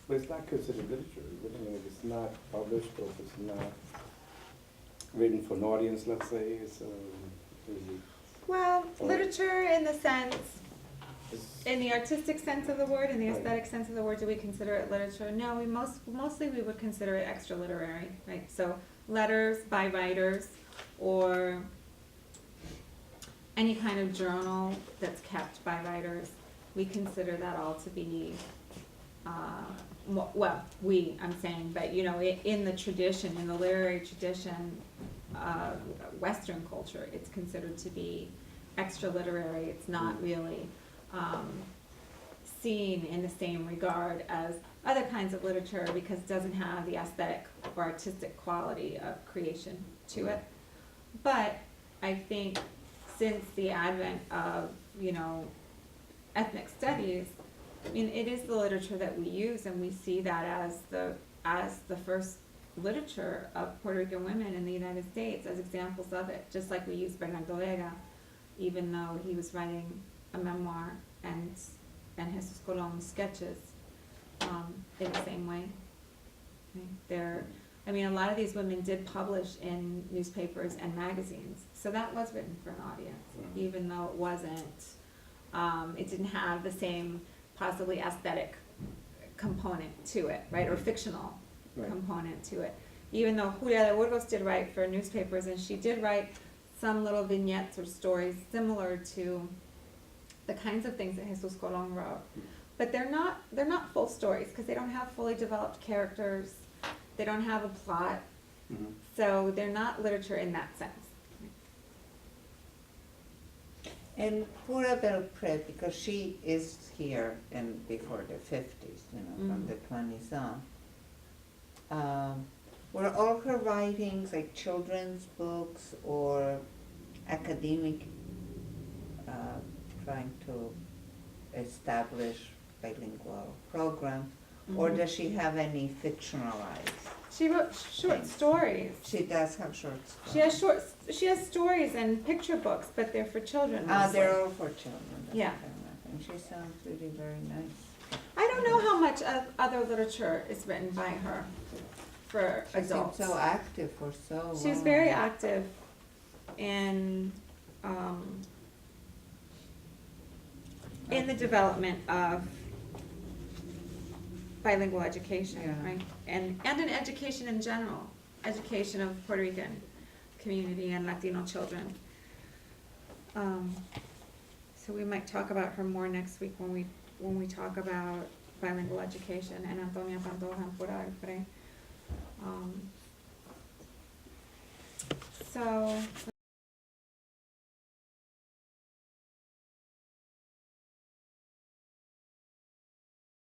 But it's not considered literature, I mean, if it's not published or if it's not written for an audience, let's say, is it? Well, Or- literature in the sense, It's- in the artistic sense of the word, in the Right. aesthetic sense of the word, do we consider it literature? No, mostly we would consider it extra literary, right? So letters by writers or any kind of journal that's kept by writers, we consider that all to be, I'm saying, but you know, in the tradition, in the literary tradition, Western culture, it's considered to be extra literary. It's not really seen in the same regard as other kinds of literature because it doesn't have the aesthetic or artistic quality of creation to it. But I think since the advent of, you know, ethnic studies, I mean, it is the literature that we use, and we see that as the first literature of Puerto Rican women in the United States as examples of it, just like we use Bernardo Vega, even though he was writing a memoir and Jesus Colón sketches in the same way. I mean, a lot of these women did publish in newspapers and magazines, so that was written for an audience, even though it wasn't, it didn't have the same possibly aesthetic component to it, right, or fictional component to it. Even though Julia de Burgos did write for newspapers, and she did write some little vignettes or stories similar to the kinds of things that Jesus Colón wrote, but they're not full stories because they don't have fully developed characters, they don't have a plot, so they're not literature in that sense. And Pura del Pre, because she is here and before the 50s, you know, from the 20s on, were all her writings like children's books or academic, trying to establish bilingual program, or does she have any fictionalized? She wrote short stories. She does have short stories. She has stories and picture books, but they're for children. They're mostly. all for children. That's Yeah. fair enough. And she sounds really very nice. I don't know how much of other literature is written by her for She seemed adults. so active for so long. She was very active in the development of bilingual education, Yeah. right? And in education in general, education of Puerto Rican community and Latino children. So we might talk about her more next week when we talk about bilingual education and Antonia Pantoja and Pura del Pre. So